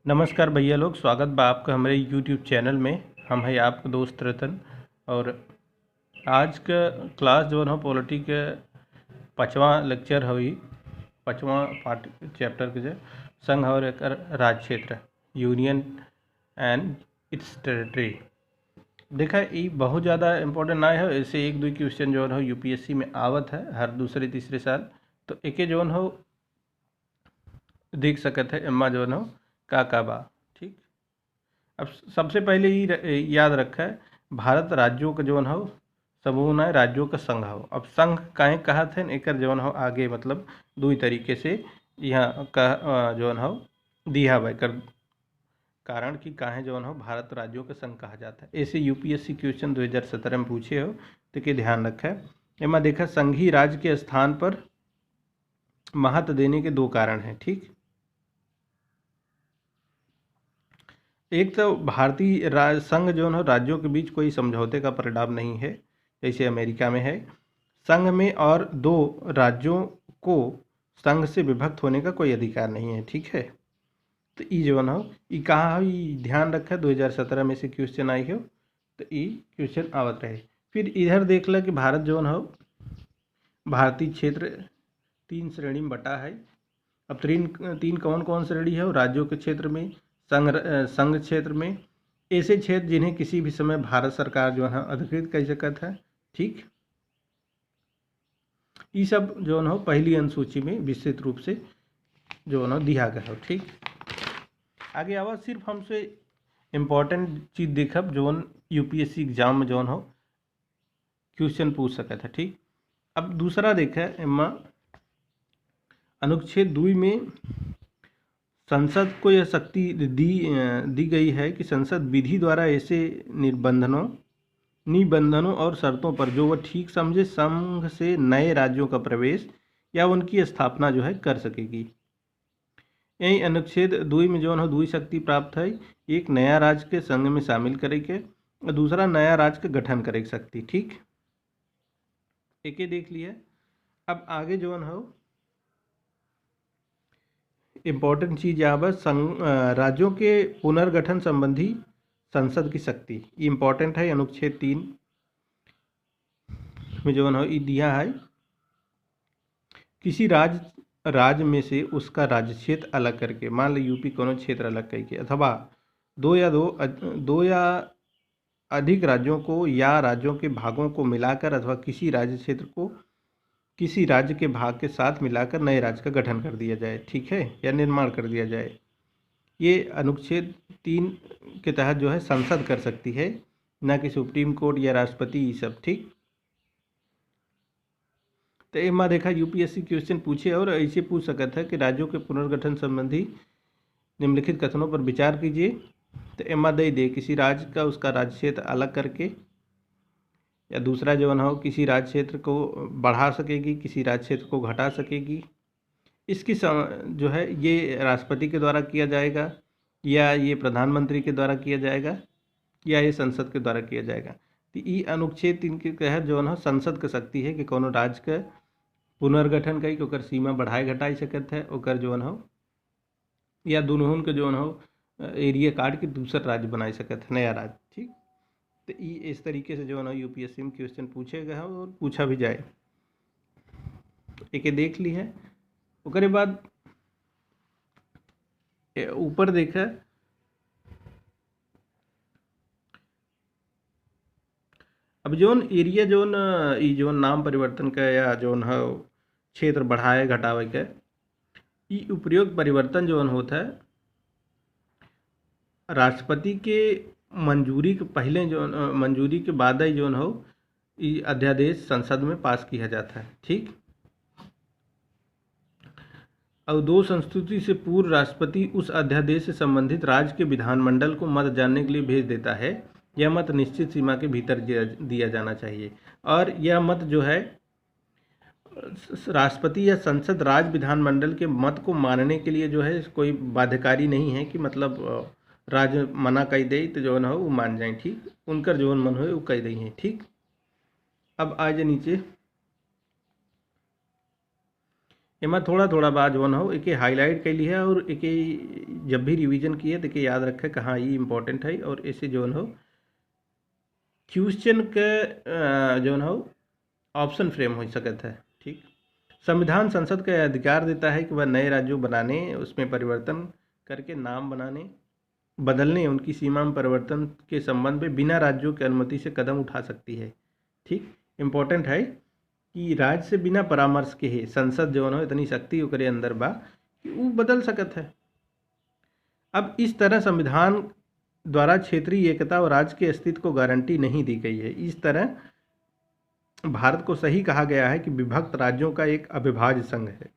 नमस्कार भैया लोग, स्वागत बा आपका हमारे यूट्यूब चैनल में। हम है आपका दोस्त रतन। और आज का क्लास जो है पॉलिटी के 5वां लेक्चर हुई, 5वां पार्ट चैप्टर के जो संघ और एक राज क्षेत्र, यूनियन एंड इट्स टेरिटरी। देखा ये बहुत ज़्यादा इम्पोर्टेंट ना है, ऐसे एक दो क्वेश्चन जो है यूपीएससी में आवत है हर दूसरे तीसरे साल। तो एक जो हो देख सकते हैं एम्मा जो हो का बा। ठीक, अब सबसे पहले ही याद रखा है भारत राज्यों का जौन हो समूह ना राज्यों का संघ हो। अब संघ काहे कहा थे एक जौन हो आगे मतलब दो तरीके से यहाँ का जौन हो दिया हुआ कर कारण कि काहे जौन हो भारत राज्यों का संघ कहा जाता है। ऐसे यूपीएससी क्वेश्चन 2017 में पूछे हो तो के ध्यान रखा है। एमा देखा संघीय राज्य के स्थान पर महत्व देने के दो कारण हैं। ठीक, एक तो भारतीय संघ जो है राज्यों के बीच कोई समझौते का परिणाम नहीं है जैसे अमेरिका में है। संघ में और दो राज्यों को संघ से विभक्त होने का कोई अधिकार नहीं है। ठीक है, तो ई जो हो ई कहाँ हो ई ध्यान रखा 2017 में से क्वेश्चन आई हो, तो ई क्वेश्चन आवत रहे। फिर इधर देख ला कि भारत जो हो भारतीय क्षेत्र 3 श्रेणी में बटा है। अब तीन तीन कौन कौन श्रेणी है? राज्यों के क्षेत्र में, संघ क्षेत्र में, ऐसे क्षेत्र जिन्हें किसी भी समय भारत सरकार जो है अधिकृत कर सकता है। ठीक, ये सब जो है पहली अनुसूची में विस्तृत रूप से जो है दिया गया हो। ठीक, आगे आवा सिर्फ हमसे इम्पोर्टेंट चीज़ देखब जोन यूपीएससी एग्जाम में जोन हो क्वेश्चन पूछ सकता था। ठीक, अब दूसरा देखा एमा अनुच्छेद 2 में संसद को यह शक्ति दी गई है कि संसद विधि द्वारा ऐसे निबंधनों और शर्तों पर जो वह ठीक समझे संघ से नए राज्यों का प्रवेश या उनकी स्थापना जो है कर सकेगी। यही अनुच्छेद 2 में जो है दुई शक्ति प्राप्त है, एक नया राज्य के संघ में शामिल करे के और दूसरा नया राज्य का गठन करे शक्ति। ठीक, एक देख लिया। अब आगे जो है इम्पोर्टेंट चीज़ यहाँ पर राज्यों के पुनर्गठन संबंधी संसद की शक्ति इम्पोर्टेंट है। अनुच्छेद 3 में जो है दिया है किसी राज्य में से उसका राज्य क्षेत्र अलग करके, मान लो यूपी कोनो क्षेत्र अलग करके, अथवा दो या अधिक राज्यों को या राज्यों के भागों को मिलाकर अथवा किसी राज्य क्षेत्र को किसी राज्य के भाग के साथ मिलाकर नए राज्य का गठन कर दिया जाए। ठीक है, या निर्माण कर दिया जाए। ये अनुच्छेद 3 के तहत जो है संसद कर सकती है, ना कि सुप्रीम कोर्ट या राष्ट्रपति ये सब। ठीक, तो एमा देखा यूपीएससी क्वेश्चन पूछे और ऐसे पूछ सकता है कि राज्यों के पुनर्गठन संबंधी निम्नलिखित कथनों पर विचार कीजिए। तो एमा दे किसी राज्य का उसका राज्य क्षेत्र अलग करके, या दूसरा जो है किसी राज्य क्षेत्र को बढ़ा सकेगी, किसी राज्य क्षेत्र को घटा सकेगी। इसकी जो है ये राष्ट्रपति के द्वारा किया जाएगा, या ये प्रधानमंत्री के द्वारा किया जाएगा, या ये संसद के द्वारा किया जाएगा। तो ये अनुच्छेद 3 के तहत जो है संसद के शक्ति है कि कोनो राज्य का पुनर्गठन कई ओकर सीमा बढ़ाए घटाई सकत है, ओकर जो है या दोनों के जो है एरिया काट के दूसरा राज्य बनाई सकत है, नया राज्य। ठीक, तो ये इस तरीके से जो है ना यूपीएससी में क्वेश्चन पूछे गए हैं और पूछा भी जाए। एक देख ली है। उसके बाद ऊपर देखा अब जोन एरिया जोन ई जोन नाम परिवर्तन का या जोन है क्षेत्र बढ़ाए घटावे के ई उपयुक्त परिवर्तन जोन होता है राष्ट्रपति के मंजूरी के पहले जो मंजूरी के बाद ही जोन हो ये अध्यादेश संसद में पास किया जाता है। ठीक, और दो संस्तुति से पूर्व राष्ट्रपति उस अध्यादेश से संबंधित राज्य के विधानमंडल को मत जानने के लिए भेज देता है। यह मत निश्चित सीमा के भीतर दिया जाना चाहिए, और यह मत जो है राष्ट्रपति या संसद राज्य विधानमंडल के मत को मानने के लिए जो है कोई बाध्यकारी नहीं है कि मतलब राज्य मना कर दे तो जो है वो मान जाए। ठीक, उनका जो मन हो वो कह दें। ठीक, अब आ जाए नीचे एमा थोड़ा थोड़ा बात जौन हो एके हाईलाइट कैली है और एके जब भी रिवीजन किए तो एके याद रखे कहाँ ये इम्पोर्टेंट है और ऐसे जौन हो क्वेश्चन के जौन हो ऑप्शन फ्रेम हो सकता है। ठीक, संविधान संसद का अधिकार देता है कि वह नए राज्यों बनाने, उसमें परिवर्तन करके नाम बनाने, बदलने, उनकी सीमा में परिवर्तन के संबंध में बिना राज्यों की अनुमति से कदम उठा सकती है। ठीक, इम्पोर्टेंट है कि राज्य से बिना परामर्श के ही संसद जो है इतनी शक्ति ओकरे अंदर बा कि वो बदल सकत है। अब इस तरह संविधान द्वारा क्षेत्रीय एकता और राज्य के अस्तित्व को गारंटी नहीं दी गई है। इस तरह भारत को सही कहा गया है कि विभक्त राज्यों का एक अविभाज्य संघ है।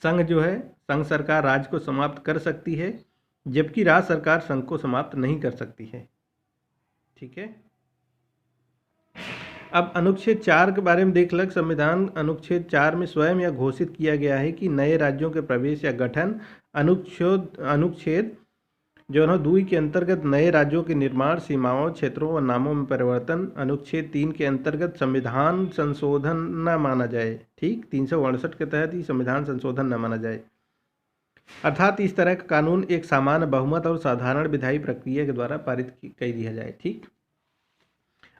संघ जो है, संघ सरकार राज्य को समाप्त कर सकती है, जबकि राज्य सरकार संघ को समाप्त नहीं कर सकती है। ठीक है, अब अनुच्छेद 4 के बारे में देख लग। संविधान अनुच्छेद 4 में स्वयं यह घोषित किया गया है कि नए राज्यों के प्रवेश या गठन। अनुच्छेद जो है 2 के अंतर्गत नए राज्यों के निर्माण, सीमाओं, क्षेत्रों और नामों में परिवर्तन। अनुच्छेद 3 के अंतर्गत संविधान संशोधन न माना जाए। ठीक, 368 के तहत ही संविधान संशोधन न माना जाए, अर्थात इस तरह का कानून एक सामान्य बहुमत और साधारण विधायी प्रक्रिया के द्वारा पारित कर दिया जाए। ठीक,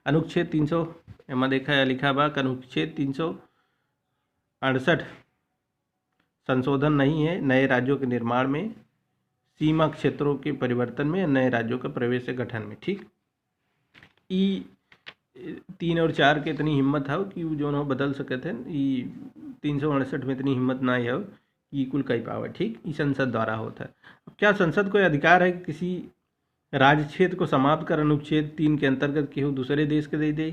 अनुच्छेद 300 एमा देखा है लिखा बा, अनुच्छेद 368 संशोधन नहीं है नए राज्यों के निर्माण में, सीमा क्षेत्रों के परिवर्तन में, नए राज्यों का प्रवेश या गठन में। ठीक, ई 3 और 4 के इतनी हिम्मत है कि वो जो है बदल सकते हैं। ई 368 में इतनी हिम्मत ना है कि कुल कई पावे। ठीक, ई संसद द्वारा होता है। अब क्या संसद को अधिकार है कि किसी राज्य क्षेत्र को समाप्त कर अनुच्छेद 3 के अंतर्गत केहू दूसरे देश के दे?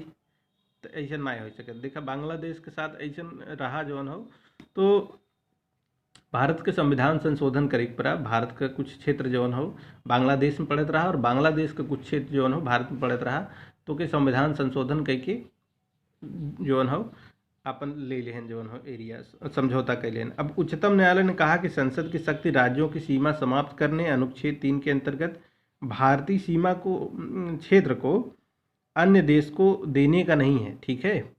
तो ऐसा ना हो सके। देखा बांग्लादेश के साथ ऐसा रहा जौन हो, तो भारत के संविधान संशोधन करे पड़ा। भारत का कुछ क्षेत्र जौन हो बांग्लादेश में पड़त रहा और बांग्लादेश का कुछ क्षेत्र जौन हो भारत में पड़त रहा, तो के संविधान संशोधन करके जौन हो अपन ले लेहन जौन हो एरिया समझौता कर लेन। अब उच्चतम न्यायालय ने कहा कि संसद की शक्ति राज्यों की सीमा समाप्त करने, अनुच्छेद 3 के अंतर्गत भारतीय सीमा को क्षेत्र को अन्य देश को देने का नहीं है। ठीक है,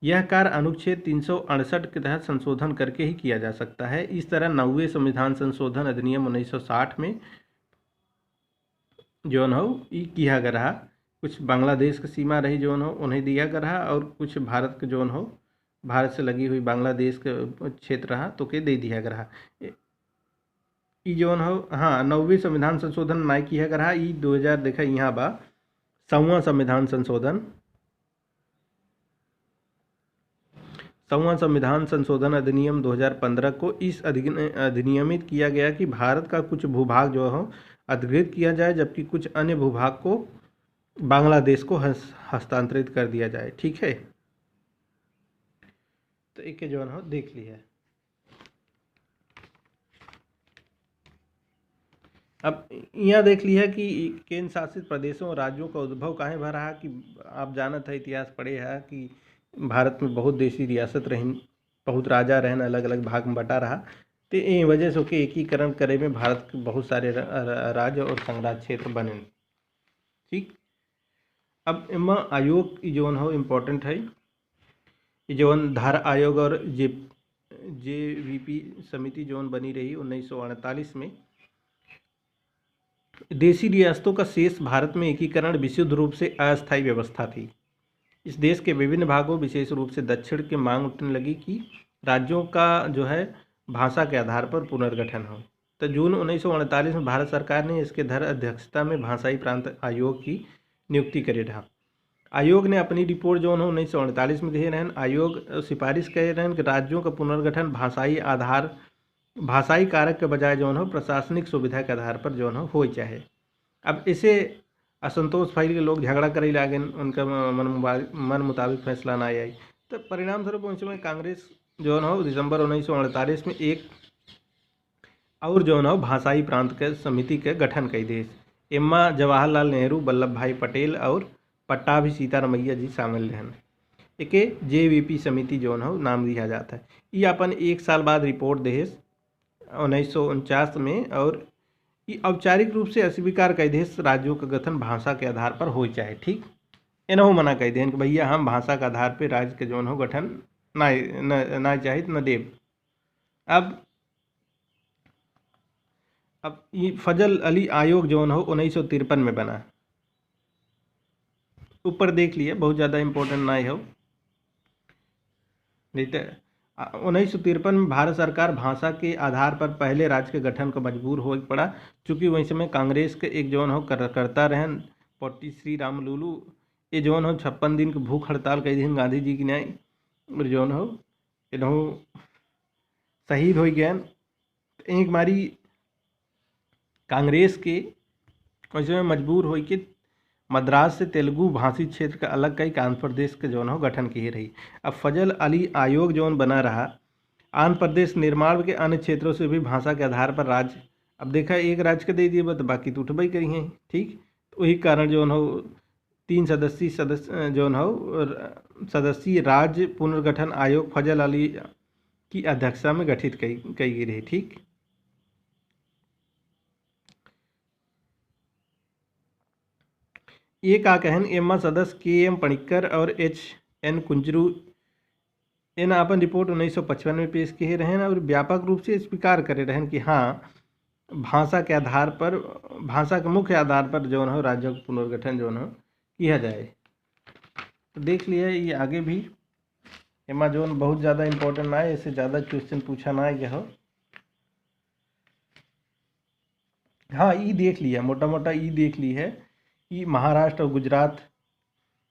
यह कार्य अनुच्छेद 368 के तहत संशोधन करके ही किया जा सकता है। इस तरह 9वें संविधान संशोधन अधिनियम 1960 में जौन हो किया गया रहा। कुछ बांग्लादेश की सीमा रही जौन हो उन्हें दिया गया रहा और कुछ भारत के जौन हो भारत से लगी हुई बांग्लादेश के क्षेत्र रहा तो के दे दिया गया रहा। ई जौन हो हाँ 9वीं संविधान संशोधन ना किया गया रहा। ई 2000 देखा यहाँ बा 100वां संविधान संशोधन। 100वां संविधान संशोधन अधिनियम 2015 को इस अधिनियमित किया गया कि भारत का कुछ भूभाग जो हो अधिकृत किया जाए, जबकि कुछ अन्य भूभाग को बांग्लादेश को हस्तांतरित कर दिया जाए। ठीक है, तो एक जो हो देख लिया। अब यहाँ देख लिया कि केंद्र शासित प्रदेशों और राज्यों का उद्भव काहे भर रहा कि आप जानत है इतिहास पढ़े है कि भारत में बहुत देशी रियासत रही, बहुत राजा रहन, अलग अलग भाग में बटा रहा, तो ये वजह से के एकीकरण करे में भारत के बहुत सारे राज्य और संघराज्य क्षेत्र बने। ठीक, अब इमा आयोग जौन हो इम्पोर्टेंट है, जौन धारा आयोग और JVP समिति जौन बनी रही 1948 में। देशी रियासतों का शेष भारत में एकीकरण विशुद्ध रूप से अस्थायी व्यवस्था थी। इस देश के विभिन्न भागों विशेष रूप से दक्षिण की मांग उठने लगी कि राज्यों का जो है भाषा के आधार पर पुनर्गठन हो। तो जून 1948 में भारत सरकार ने इसके धर अध्यक्षता में भाषाई प्रांत आयोग की नियुक्ति करे रहा। आयोग ने अपनी रिपोर्ट जो 1948 में दे रहन। आयोग सिफारिश करे रहन कि राज्यों का पुनर्गठन भाषाई कारक के बजाय जो हो प्रशासनिक सुविधा के आधार पर जो हो चाहे। अब इसे असंतोष फैल के लोग झगड़ा करे लागे, उनका मन मुताबिक फैसला ना आई। तो परिणाम स्वरूप उस समय कांग्रेस जो हो दिसंबर 1948 में एक और जो हो भाषाई प्रांत के समिति के गठन कई देश। इमा जवाहरलाल नेहरू, वल्लभ भाई पटेल और पट्टाभी सीतारमैया जी शामिल रहन। एके JVP समिति जो हो नाम दिया जाता है। ये अपन 1 साल बाद रिपोर्ट देश 1949 में, और ये औपचारिक रूप से अस्वीकार कर देश राज्यों का गठन भाषा के आधार पर हो चाहे। ठीक, एनहो मना कर दें कि भैया हम भाषा के आधार पर राज्य के जो हो गठन नाहिद न देव। अब ये फजल अली आयोग जो हो 1953 में बना, ऊपर देख लिए, बहुत ज़्यादा इम्पोर्टेंट ना हो। नहीं तो 1953 में भारत सरकार भाषा के आधार पर पहले राज्य के गठन को मजबूर हो पड़ा, चूँकि वही समय कांग्रेस के एक जौन हो करता रहन पोटी श्री रामलुलु, ये जौन हो 56 दिन के भूख हड़ताल कई दिन गांधी जी की न्याय और जौन हो इन्हों शहीद हो गए। एक मारी कांग्रेस के वैसे में मजबूर हो कि मद्रास से तेलुगु भाषी क्षेत्र का अलग कई आंध्र प्रदेश के जौन हो गठन की रही। अब फजल अली आयोग जौन बना रहा, आंध्र प्रदेश निर्माण के अन्य क्षेत्रों से भी भाषा के आधार पर राज्य, अब देखा एक राज्य के दे दिए तो बाकी तो उठबई करी हैं, ठीक। तो वही कारण जौन हो 3 सदस्य जौन हो सदस्यीय राज्य पुनर्गठन आयोग फजल अली की अध्यक्षता में गठित कई गई रही, ठीक। ये का कहन एमा सदस्य KM पणिक्कर और HN कुंजरू इन अपन रिपोर्ट 1955 में पेश किए रहन और व्यापक रूप से स्वीकार करे रहन कि हाँ भाषा के आधार पर, भाषा के मुख्य आधार पर जौन हो राज्यों का पुनर्गठन जौन हो किया जाए। तो देख लिया ये आगे भी एमा जौन बहुत ज़्यादा इम्पोर्टेंट ना है, इससे ज़्यादा क्वेश्चन पूछा ना है हो। हाँ ई देख लिया, मोटा मोटा ई देख ली है कि महाराष्ट्र और गुजरात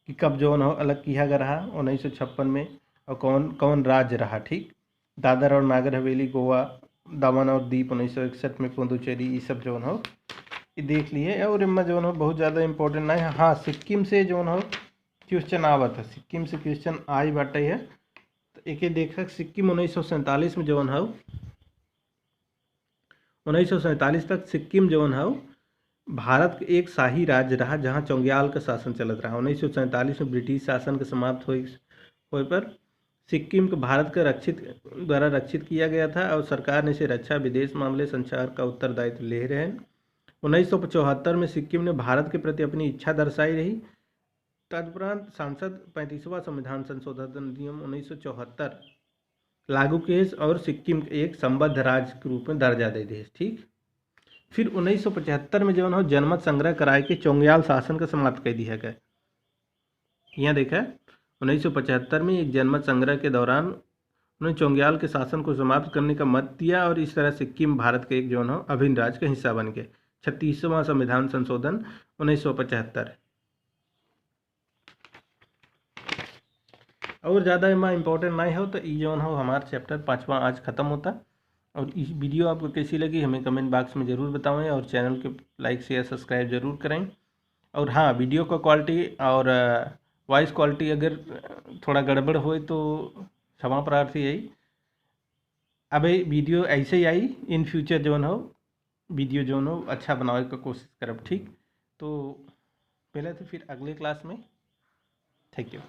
की कब जौन हो अलग किया गया रहा 1956 में, और कौन कौन राज्य रहा, ठीक। दादर और नागर हवेली, गोवा, दमन और दीप 1961 में, पुदुचेरी, ये सब जौन हो ये देख लिए। और इनमें जौन हो बहुत ज़्यादा इम्पोर्टेंट ना है। हाँ सिक्किम से जौन हो क्वेश्चन आवत है, सिक्किम से क्वेश्चन आई बाटे है। तो एक देखा सिक्किम 1947 में जौन हो 1947 तक सिक्किम जौन हो भारत के एक शाही राज्य रहा जहाँ चौंग्याल का शासन चलत रहा। 1947 में ब्रिटिश शासन के समाप्त होए पर सिक्किम को भारत का द्वारा रक्षित किया गया था और सरकार ने इसे रक्षा, विदेश मामले, संचार का उत्तरदायित्व ले रहे हैं। 1975 में सिक्किम ने भारत के प्रति अपनी इच्छा दर्शाई रही। तदुपरांत सांसद 35वां संविधान संशोधन अधिनियम 1974 लागू किए और सिक्किम एक संबद्ध राज्य के रूप में दर्जा दे दिए, ठीक। फिर 1975 में जो है जनमत संग्रह कराए के चौंग्याल शासन का समाप्त कर दिया गया। यहाँ देखा 1975 में एक जनमत संग्रह के दौरान उन्होंने चौंग्याल के शासन को समाप्त करने का मत दिया और इस तरह सिक्किम भारत के एक जो है अभिन्न राज्य का हिस्सा बन गए। 36वां संविधान संशोधन 1975। और ज़्यादा इमा इम्पोर्टेंट नहीं हो तो ये जो हो हमारा चैप्टर 5वां आज ख़त्म होता। और इस वीडियो आपको कैसी लगी हमें कमेंट बॉक्स में ज़रूर बताएं और चैनल के लाइक शेयर सब्सक्राइब ज़रूर करें। और हाँ वीडियो का क्वालिटी और वॉइस क्वालिटी अगर थोड़ा गड़बड़ हो तो क्षमा प्रार्थी है। अब वीडियो ऐसे ही आई इन फ्यूचर जो हो वीडियो जो हो अच्छा बनाने का कोशिश करब, ठीक। तो पहले तो फिर अगले क्लास में थैंक यू।